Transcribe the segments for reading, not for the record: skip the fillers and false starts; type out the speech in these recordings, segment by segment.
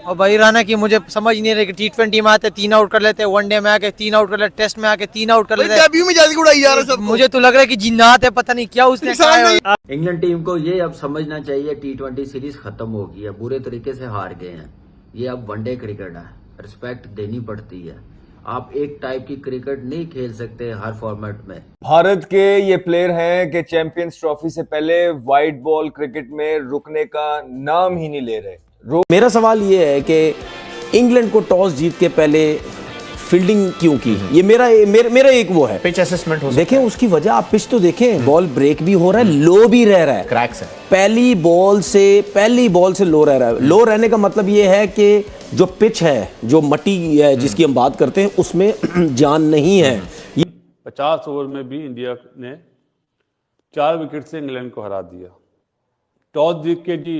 और भाई राना की मुझे समझ नहीं रही कि T20 में आते 3 आउट कर लेते, वनडे में आके 3 आउट कर लेते, टेस्ट में आके 3 आउट कर लेते। डेब्यू में जल्दी उड़ाई जा रहा है सबको। मुझे तो लग रहा है कि जिन्नात है, पता नहीं क्या उसने कहा है। इंग्लैंड टीम को ये अब समझना चाहिए T20 सीरीज खत्म हो गई है, बुरे तरीके से हार गए हैं। ये अब वनडे क्रिकेट है, रिस्पेक्ट देनी पड़ती है। आप एक टाइप की क्रिकेट नहीं खेल सकते हर फॉर्मेट में। भारत के ये प्लेयर हैं कि चैंपियंस ट्रॉफी से पहले वाइट बॉल क्रिकेट में रुकने का नाम ही नहीं ले रहे। मेरा सवाल ये है कि इंग्लैंड को टॉस जीत के पहले फील्डिंग क्यों की? ये मेरा एक वो है पिच असेसमेंट हो देखें उसकी वजह, आप पिच तो देखें, बॉल ब्रेक भी हो रहा है, लो भी रह रहा है, क्रैक्स है। पहली बॉल से लो रह रहा है। लो रहने का मतलब ये है कि जो पिच है, जो मट्टी है जिसकी हम बात करते हैं, उसमें जान नहीं है। 50 ओवर में भी इंडिया ने 4 विकेट से इंग्लैंड को हरा दिया। टॉस जीत के जी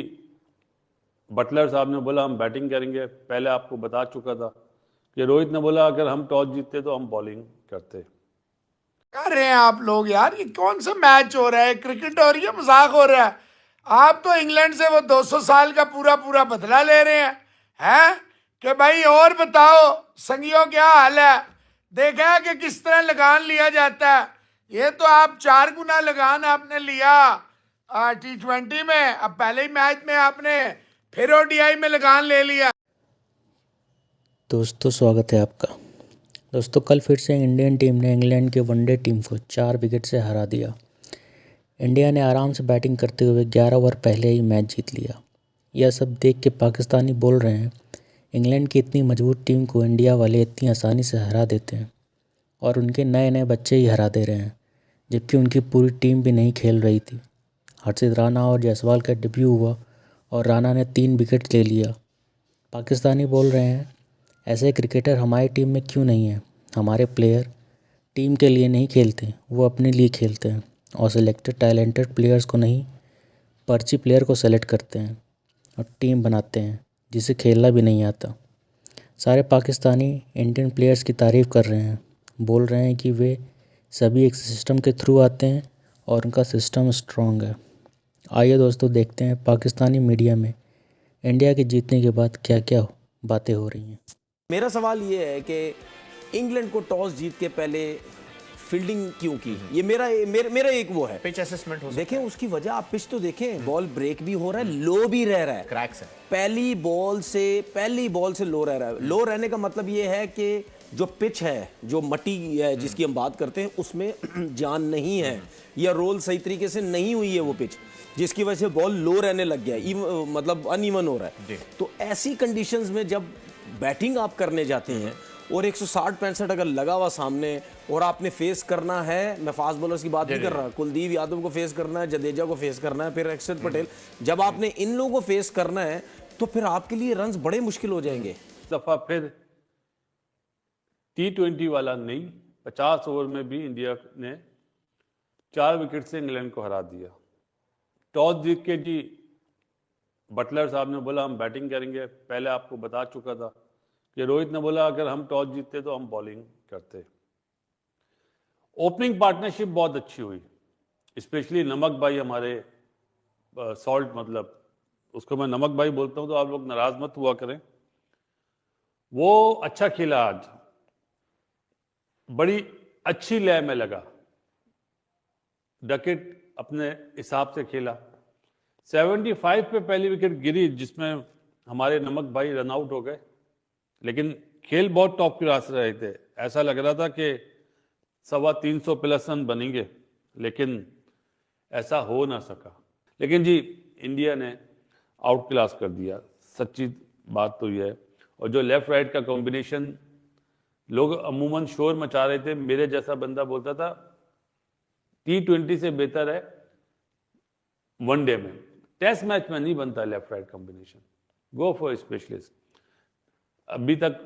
बटलर साहब ने बोला हम बैटिंग करेंगे। पहले आपको बता चुका था कि रोहित ने बोला अगर हम टॉस जीतते तो हम बॉलिंग करते। कर रहे हैं आप लोग यार, ये कौन सा मैच हो रहा है? क्रिकेट हो रही है, मजाक हो रहा है? आप तो इंग्लैंड से वो 200 साल का पूरा बदला ले रहे हैं कि भाई और बताओ संगियों क्या हाल है? देखा है कि किस तरह लगान लिया जाता है। ये तो आप 4 गुना लगान आपने लिया T20 में, अब पहले ही मैच में आपने फिर ODI में लगान ले लिया। दोस्तों स्वागत है आपका। दोस्तों कल फिर से इंडियन टीम ने इंग्लैंड के वनडे टीम को 4 विकेट से हरा दिया। इंडिया ने आराम से बैटिंग करते हुए 11 ओवर पहले ही मैच जीत लिया। यह सब देख के पाकिस्तानी बोल रहे हैं इंग्लैंड की इतनी मजबूत टीम को इंडिया वाले इतनी आसानी से हरा देते हैं, और उनके नए नए बच्चे ही हरा दे रहे हैं, जबकि उनकी पूरी टीम भी नहीं खेल रही थी। हर्षित राणा और जायसवाल का डेब्यू हुआ और राणा ने 3 विकेट ले लिया। पाकिस्तानी बोल रहे हैं ऐसे क्रिकेटर हमारी टीम में क्यों नहीं है? हमारे प्लेयर टीम के लिए नहीं खेलते, वो अपने लिए खेलते हैं और सिलेक्टेड टैलेंटेड प्लेयर्स को नहीं, पर्ची प्लेयर को सेलेक्ट करते हैं और टीम बनाते हैं जिसे खेलना भी नहीं आता। सारे पाकिस्तानी इंडियन प्लेयर्स की तारीफ़ कर रहे हैं, बोल रहे हैं कि वे सभी एक सिस्टम के थ्रू आते हैं और उनका सिस्टम स्ट्रॉन्ग है। आइए दोस्तों देखते हैं पाकिस्तानी मीडिया में इंडिया के जीतने के बाद क्या क्या बातें हो रही हैं। मेरा सवाल ये है कि इंग्लैंड को टॉस जीत के पहले फील्डिंग क्यों की? ये मेरा एक वो है पिच असेसमेंट हो देखें उसकी वजह, आप पिच तो देखें, बॉल ब्रेक भी हो रहा है, लो भी रह रहा है, क्रैक्स है। पहली बॉल से लो रह रहा है। लो रहने का मतलब ये है कि जो पिच है, जो मट्टी है जिसकी हम बात करते हैं, उसमें जान नहीं है, या रोल सही तरीके से नहीं हुई है वो पिच, जिसकी वजह से बॉल लो रहने लग गया, मतलब अनइवन हो रहा है। तो ऐसी कंडीशंस में जब बैटिंग आप करने जाते हैं और 160-65 अगर लगा हुआ सामने, और आपने फेस करना है, मैं फास्ट बॉलर्स की बात नहीं कर रहा, कुलदीप यादव को फेस करना है, जडेजा को फेस करना है, फिर अक्षर पटेल, जब आपने इन लोगों को फेस करना है तो फिर आपके लिए रन्स बड़े मुश्किल हो जाएंगे। दफा फिर T20 वाला नहीं, 50 ओवर में भी इंडिया ने 4 विकेट से इंग्लैंड को हरा दिया। टॉस जीत के जी बटलर साहब ने बोला हम बैटिंग करेंगे। पहले आपको बता चुका था कि रोहित ने बोला अगर हम टॉस जीतते तो हम बॉलिंग करते। ओपनिंग पार्टनरशिप बहुत अच्छी हुई, स्पेशली नमक भाई हमारे, सॉल्ट मतलब उसको मैं नमक भाई बोलता हूं तो आप लोग नाराज मत हुआ करें। वो अच्छा खेला, आज बड़ी अच्छी लय में लगा, डकेट अपने हिसाब से खेला। 75 पे पहली विकेट गिरी जिसमें हमारे नमक भाई रन आउट हो गए, लेकिन खेल बहुत टॉप क्लास रहे थे। ऐसा लग रहा था कि 325 प्लस रन बनेंगे, लेकिन ऐसा हो ना सका। लेकिन जी इंडिया ने आउट क्लास कर दिया, सच्ची बात तो यह है। और जो लेफ्ट राइट का कॉम्बिनेशन, लोग अमूमन शोर मचा रहे थे, मेरे जैसा बंदा बोलता था T20 से बेहतर है वनडे में, टेस्ट मैच में नहीं बनता left right combination, go for specialist. अभी तक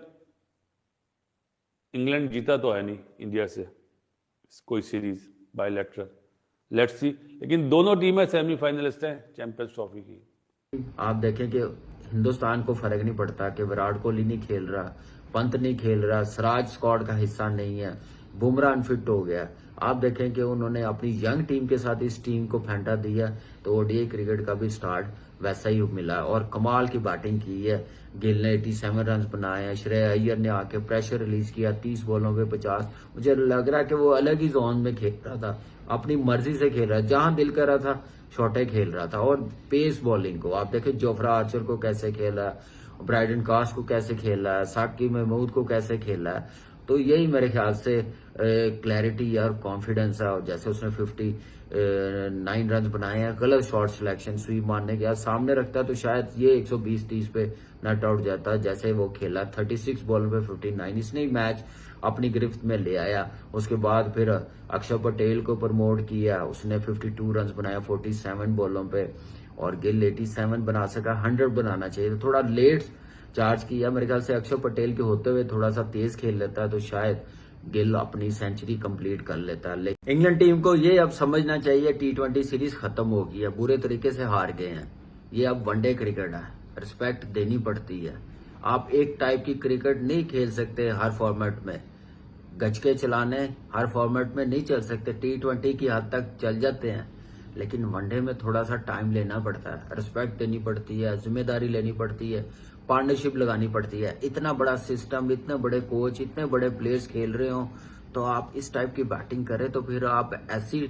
इंग्लैंड जीता तो है नहीं इंडिया से कोई सीरीज बायलैटरल, लेट्स सी। लेकिन दोनों टीमें सेमीफाइनलिस्ट हैं चैंपियंस ट्रॉफी की। आप देखें कि हिंदुस्तान को फर्क नहीं पड़ता कि विराट कोहली नहीं खेल रहा, पंत नहीं खेल रहा, सिराज स्क्वाड का हिस्सा नहीं है, बुमराह अनफिट हो गया। आप देखें कि उन्होंने अपनी यंग टीम के साथ इस टीम को फेंटा दिया, तो ODI क्रिकेट का भी स्टार्ट वैसा ही मिला और कमाल की बैटिंग की है। गिल ने 87 रन बनाए हैं। श्रेयस अय्यर ने आके प्रेशर रिलीज किया 30 बॉलों पे 50। मुझे लग रहा है कि वो अलग ही जोन में खेल रहा था, अपनी मर्जी से खेल रहा है, जहां दिल कर रहा था शॉटे खेल रहा था। और पेस बॉलिंग को आप देखें, जोफ्रा आर्चर को कैसे खेल रहा है, ब्राइडन कास्ट को कैसे खेल रहा है, साकिब महमूद को कैसे खेल रहा है। तो यही मेरे ख्याल से क्लैरिटी और कॉन्फिडेंस है। और जैसे उसने 59 रन बनाए हैं, गलत शॉट सिलेक्शन, स्वीप मारने के सामने रखता तो शायद ये 120-30 पे नट आउट जाता। जैसे वो खेला 36 बॉल पे 59, इसने ही मैच अपनी गिरफ्त में ले आया। उसके बाद फिर अक्षर पटेल को प्रमोट किया, उसने 52 रन बनाया 47 बॉलों पे। और गिल 87 बना सका, 100 बनाना चाहिए, थोड़ा लेट चार्ज किया। मेरे ख्याल से अक्षर पटेल के होते हुए थोड़ा सा तेज खेल लेता है तो शायद गिल अपनी सेंचुरी कंप्लीट कर लेता है। लेकिन इंग्लैंड टीम को ये अब समझना चाहिए T20 सीरीज खत्म हो गई है, बुरे तरीके से हार गए हैं। ये अब वनडे क्रिकेट है, रिस्पेक्ट देनी पड़ती है। आप एक टाइप की क्रिकेट नहीं खेल सकते हर फॉर्मेट में, गजके चलाने हर फॉर्मेट में नहीं चल सकते। T20 की हद तक चल जाते हैं, लेकिन वनडे में थोड़ा सा टाइम लेना पड़ता है, रिस्पेक्ट देनी पड़ती है, जिम्मेदारी लेनी पड़ती है, पार्टनरशिप लगानी पड़ती है। इतना बड़ा सिस्टम, इतने बड़े कोच, इतने बड़े प्लेयर्स खेल रहे हो तो आप इस टाइप की बैटिंग करें तो फिर आप ऐसी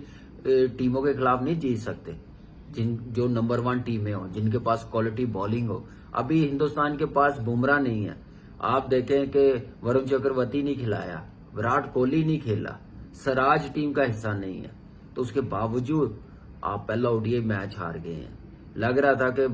टीमों के खिलाफ नहीं जीत सकते जो नंबर 1 टीमें हो, जिनके पास क्वालिटी बॉलिंग हो। अभी हिंदुस्तान के पास बुमराह नहीं है। आप देखें कि वरुण चक्रवर्ती नहीं खिलाया, विराट कोहली नहीं खेला, सिराज टीम का हिस्सा नहीं है, तो उसके बावजूद आप पहला ओडीआई मैच हार गए हैं। लग रहा था कि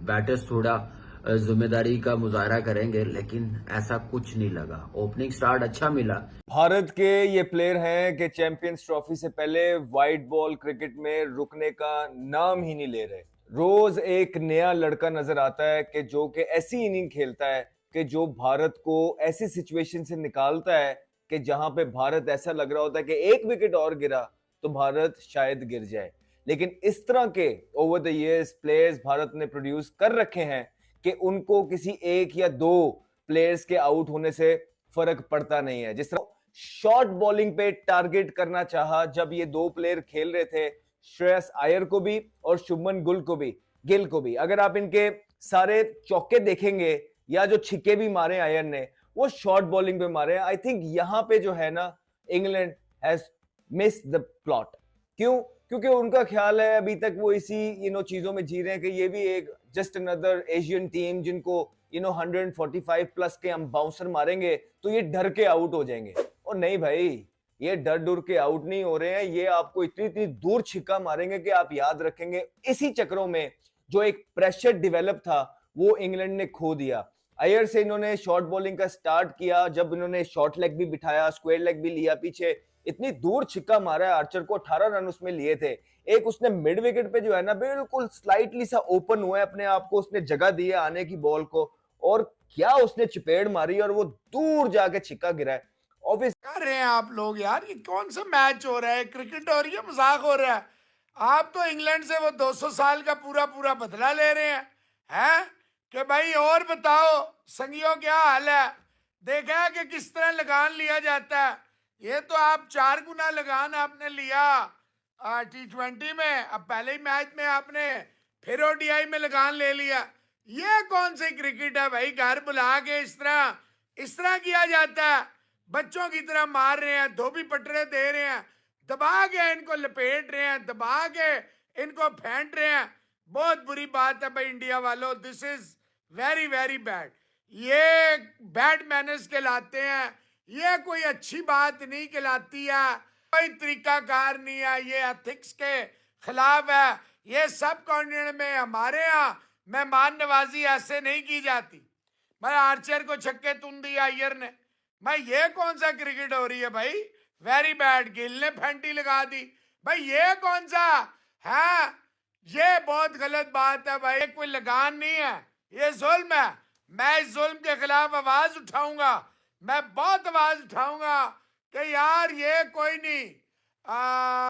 बैटर्स थोड़ा जिम्मेदारी का मुजाहरा करेंगे, लेकिन ऐसा कुछ नहीं लगा। ओपनिंग स्टार्ट अच्छा मिला। भारत के ये प्लेयर हैं कि चैंपियंस ट्रॉफी से पहले वाइट बॉल क्रिकेट में रुकने का नाम ही नहीं ले रहे। रोज एक नया लड़का नजर आता है कि जो कि ऐसी इनिंग खेलता है कि जो भारत को ऐसी सिचुएशन से निकालता है कि जहां पे भारत ऐसा लग रहा होता है कि एक विकेट और गिरा तो भारत शायद गिर जाए। लेकिन इस तरह के over the years players Bharat ने प्रोड्यूस कर रखे हैं कि उनको किसी एक या दो प्लेयर्स के आउट होने से फर्क पड़ता नहीं है। जिस तरह शॉर्ट बॉलिंग पे टारगेट करना चाहा जब ये दो प्लेयर खेल रहे थे, श्रेयस अय्यर को भी और शुभमन गिल को भी। अगर आप इनके सारे चौके देखेंगे या जो छिक्के भी मारे अय्यर ने, वो शॉर्ट बॉलिंग पे मारे। आई थिंक यहां पे जो है ना, England has miss the plot. क्यों? क्योंकि उनका ख्याल है अभी तक वो इसी चीजों में जी रहे हैं कि ये भी एक जस्ट अनदर एशियन टीम जिनको 145 प्लस के हम बाउंसर मारेंगे तो ये डर के आउट हो जाएंगे। और नहीं भाई, ये डर के आउट नहीं हो रहे हैं, ये आपको इतनी दूर छिक्का मारेंगे कि आप याद रखेंगे। इसी चक्रों में जो एक प्रेशर डेवलप था वो इंग्लैंड ने खो दिया। अय्यर से इन्होंने शॉर्ट बॉलिंग का स्टार्ट किया, जब इन्होंने शॉर्ट लेग भी बिठाया, स्क्वायर लेग भी लिया, पीछे इतनी दूर छिक्का मारा है आर्चर को, 18 रन उसमें लिए थे। एक उसने मिड विकेट पे जो है ना बिल्कुल स्लाइटली सा ओपन हुआ है, अपने आप को उसने जगह दी है आने की बॉल को, और क्या उसने चपेड़ मारी और वो दूर जाके छिक्का गिरा है। ऑब्वियस कर रहे हैं आप लोग यार, ये कौन सा मैच हो रहा है? क्रिकेट हो रही है, मजाक हो रहा है? आप तो इंग्लैंड से वो 200 साल का पूरा बदला ले रहे हैं कि भाई और बताओ संगियों क्या हाल है? देखा है कि किस तरह लगान लिया जाता है। ये तो आप 4 गुना लगान आपने लिया T20 में, अब पहले ही मैच में आपने फिर ओडीआई में लगान ले लिया। ये कौन सी क्रिकेट है भाई? घर बुला के इस तरह किया जाता है? बच्चों की तरह मार रहे हैं, धोबी पटरे दे रहे हैं, दबा के इनको लपेट रहे हैं, दबा के इनको फेंट रहे हैं। बहुत बुरी बात है भाई इंडिया वालों, this is very very bad. ये बैड मैनर्स कहलाते हैं, ये कोई अच्छी बात नहीं कहलाती है, कोई तरीकाकार नहीं है, ये एथिक्स के खिलाफ है। ये सब कॉन्टिनेंट में हमारे यहाँ मेहमान नवाजी ऐसे नहीं की जाती। मैं आर्चर को छक्के तुम दिया अय्यर ने, भाई ये कौन सा क्रिकेट हो रही है भाई? Very bad. गिल ने फेंटी लगा दी भाई, ये कौन सा है? ये बहुत गलत बात है भाई, कोई लगान नहीं है, ये जुल्म है। मैं इस जुल्म के खिलाफ आवाज उठाऊंगा, मैं बहुत आवाज उठाऊंगा कि यार ये कोई नहीं